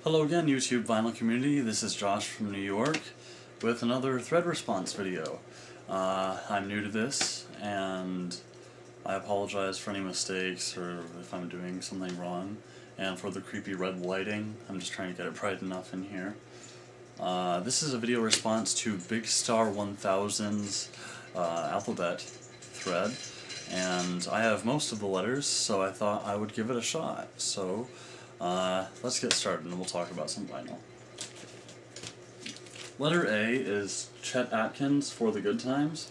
Hello again, YouTube Vinyl community. This is Josh from New York with another thread response video. I'm new to this, and I apologize for any mistakes or if I'm doing something wrong. And for the creepy red lighting, I'm just trying to get it bright enough in here. This is a video response to Big Star 1000's alphabet thread, and I have most of the letters, so I thought I would give it a shot. So let's get started and we'll talk about some vinyl. Letter A is Chet Atkins, For the Good Times.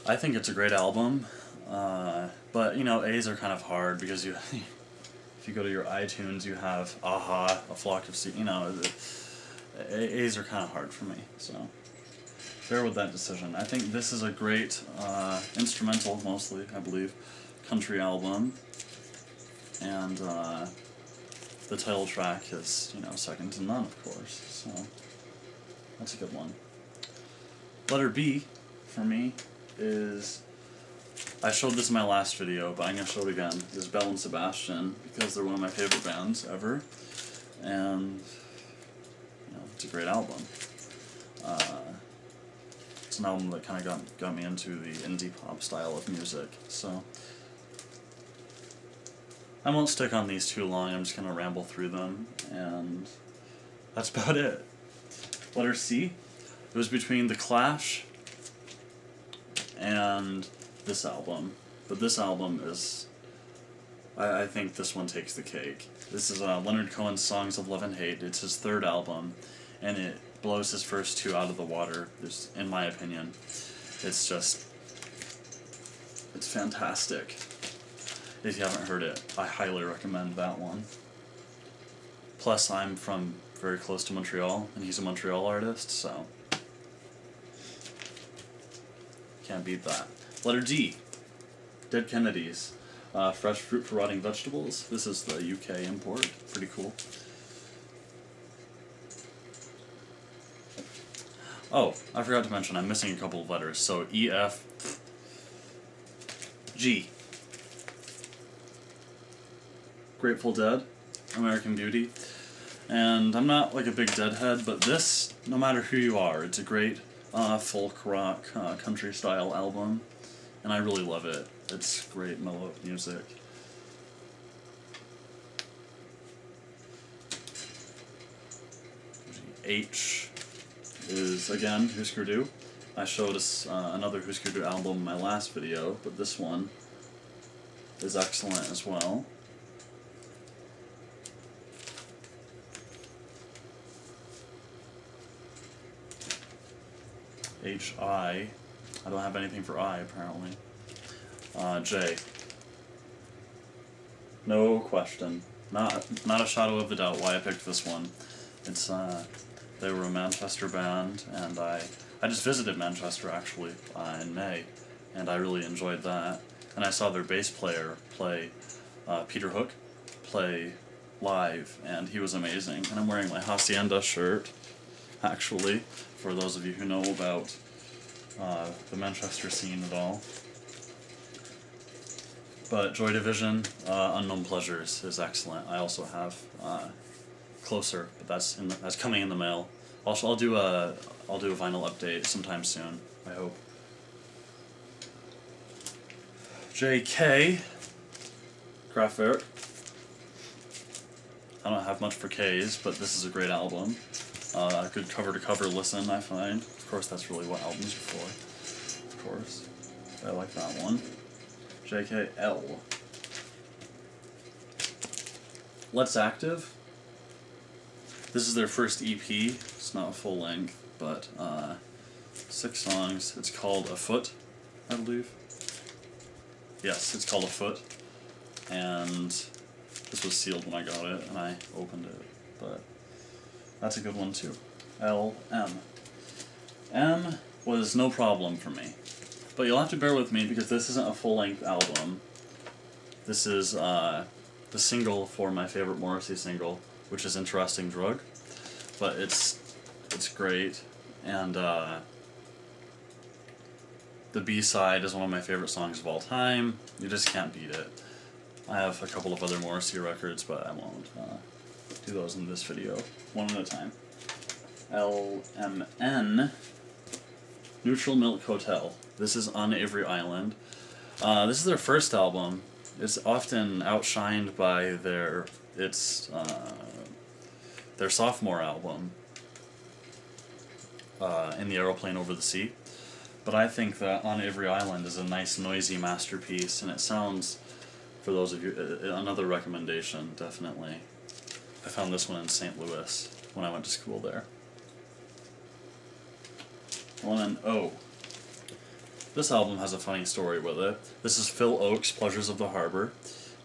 I think it's a great album, but you know, A's are kind of hard because if you go to your iTunes, you have Aha, A Flock of Sea, you know, A's are kind of hard for me, so bear with that decision. I think this is a great instrumental, mostly, I believe, country album. And the title track is, you know, second to none, of course, so that's a good one. Letter B, for me, is, I showed this in my last video, but I'm going to show it again, is Belle and Sebastian, because they're one of my favorite bands ever, and, you know, it's a great album. It's an album that kind of got me into the indie pop style of music, so I won't stick on these too long. I'm just going to ramble through them, and that's about it. Letter C, it was between The Clash and this album, but this album is, I think this one takes the cake. This is Leonard Cohen's Songs of Love and Hate. It's his third album, and it blows his first two out of the water, in my opinion. It's just, it's fantastic. If you haven't heard it, I highly recommend that one. Plus, I'm from very close to Montreal, and he's a Montreal artist, so can't beat that. Letter D, Dead Kennedys, Fresh Fruit for Rotting Vegetables. This is the UK import, pretty cool. Oh, I forgot to mention, I'm missing a couple of letters, so E, F, G. Grateful Dead, American Beauty, and I'm not like a big Deadhead, but this, no matter who you are, it's a great folk rock country style album, and I really love it. It's great mellow music. H is again Husker Du. I showed us another Husker Du album in my last video, but this one is excellent as well. H-I. I don't have anything for I, apparently. J. No question. Not a shadow of a doubt why I picked this one. It's, they were a Manchester band, and I just visited Manchester, actually, in May, and I really enjoyed that. And I saw their bass player play, Peter Hook, play live, and he was amazing. And I'm wearing my Hacienda shirt, actually, for those of you who know about the Manchester scene at all. But Joy Division, Unknown Pleasures is excellent. I also have Closer, but that's coming in the mail. Also, I'll do a vinyl update sometime soon, I hope. J.K. Kraftwerk. I don't have much for K's, but this is a great album. A good cover-to-cover listen, I find. Of course, that's really what albums are for. Of course. I like that one. JKL. Let's Active. This is their first EP. It's not a full length, but 6 songs. It's called Afoot, I believe. Yes, it's called Afoot. And this was sealed when I got it, and I opened it. But that's a good one too. L, M. M was no problem for me. But you'll have to bear with me because this isn't a full-length album. This is the single for my favorite Morrissey single, which is Interesting Drug. But it's great, and the B-side is one of my favorite songs of all time. You just can't beat it. I have a couple of other Morrissey records, but I won't. do those in this video, one at a time. LMN, Neutral Milk Hotel. This is on Avery Island. This is their first album. It's often outshined by their sophomore album, In the Aeroplane Over the Sea. But I think that On Avery Island is a nice noisy masterpiece, and it sounds, for those of you, another recommendation, definitely. I found this one in St. Louis when I went to school there. One and O. This album has a funny story with it. This is Phil Ochs, Pleasures of the Harbor,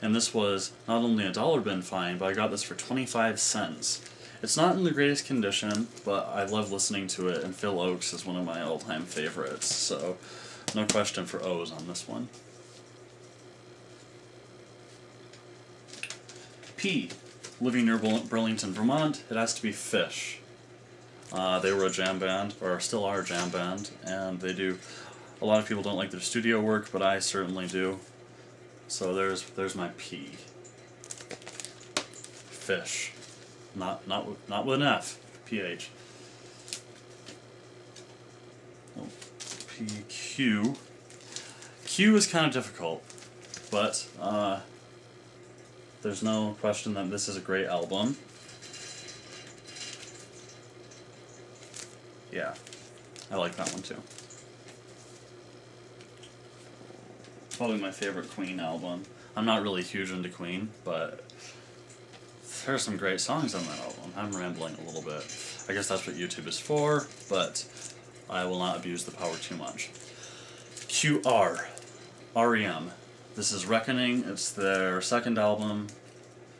and this was not only a dollar bin find, but I got this for 25 cents. It's not in the greatest condition, but I love listening to it, and Phil Ochs is one of my all-time favorites, so no question for O's on this one. P. Living near Burlington, Vermont, it has to be Phish. They were a jam band, or still are a jam band, and they do. A lot of people don't like their studio work, but I certainly do. So there's my P. Phish, not with an F. PH. Oh, PQ. Q is kind of difficult, but there's no question that this is a great album. Yeah, I like that one too. Probably my favorite Queen album. I'm not really huge into Queen, but there's some great songs on that album. I'm rambling a little bit. I guess that's what YouTube is for, but I will not abuse the power too much. QR. REM. This is Reckoning. It's their second album,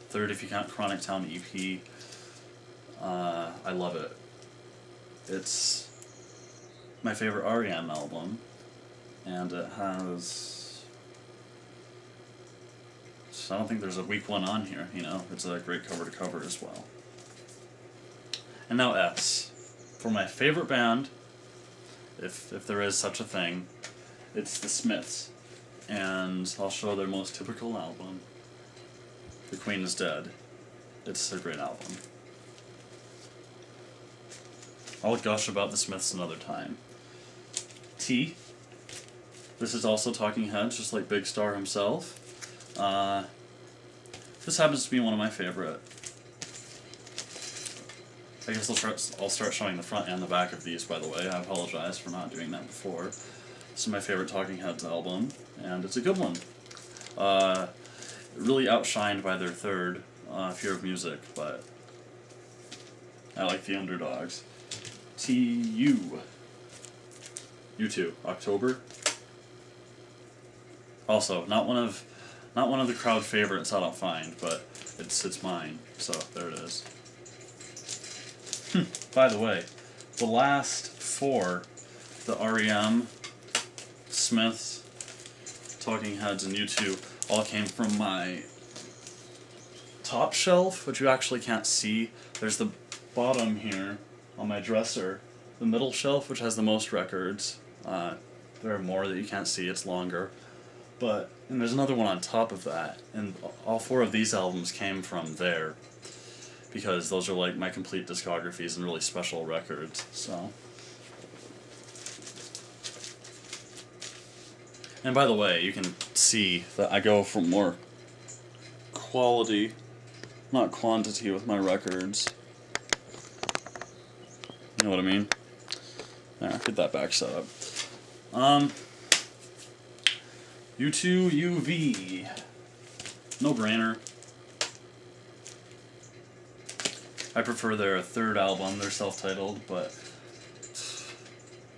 third if you count Chronic Town EP. I love it. It's my favorite REM album, and it has... I don't think there's a weak one on here, you know. It's a great cover to cover as well. And now S. For my favorite band, if there is such a thing, it's the Smiths. And I'll show their most typical album, The Queen is Dead. It's a great album. I'll gush about the Smiths another time. T. This is also Talking Heads, just like Big Star himself. This happens to be one of my favorite. I guess I'll start showing the front and the back of these, by the way. I apologize for not doing that before. This is my favorite Talking Heads album, and it's a good one. Really outshined by their third, Fear of Music, but I like the Underdogs. TU. U2, October. Also, not one of the crowd favorites I don't find, but it's mine, so there it is. By the way, the last four, the REM, Smiths, Talking Heads, and U2, all came from my top shelf, which you actually can't see. There's the bottom here on my dresser, the middle shelf, which has the most records. There are more that you can't see, it's longer. And there's another one on top of that, and all four of these albums came from there, because those are like my complete discographies and really special records, so. And by the way, you can see that I go for more quality, not quantity with my records. You know what I mean? There, get that back set up. U2 UV. No brainer. I prefer their third album, their self-titled, but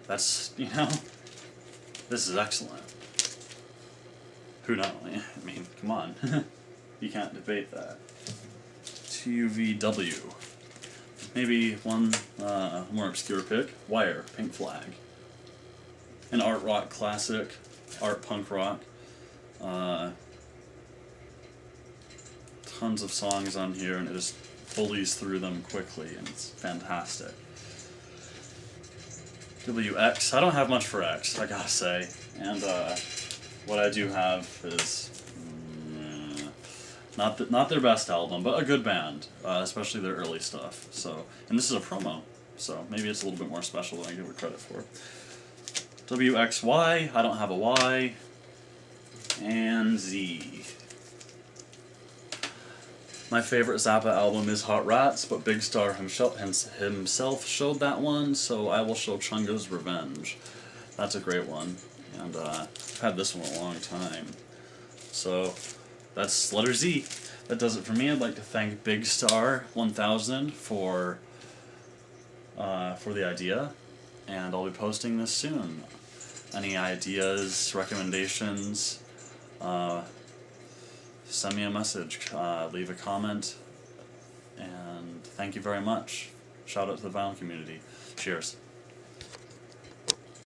that's, you know, this is excellent. Who knows? I mean, come on. You can't debate that. TUVW. Maybe one more obscure pick. Wire, Pink Flag. An art rock classic, art punk rock. Tons of songs on here, and it just bullies through them quickly, and it's fantastic. WX. I don't have much for X, I gotta say, and what I do have is Not their best album, but a good band, especially their early stuff. So, and this is a promo, so maybe it's a little bit more special than I give it credit for. WXY, I don't have a Y, and Z. My favorite Zappa album is Hot Rats, but Big Star himself showed that one, so I will show Chunga's Revenge. That's a great one, and I've had this one a long time. So that's letter Z. That does it for me. I'd like to thank Big Star 1000 for the idea, and I'll be posting this soon. Any ideas, recommendations, send me a message, leave a comment, and thank you very much. Shout out to the vinyl community. Cheers.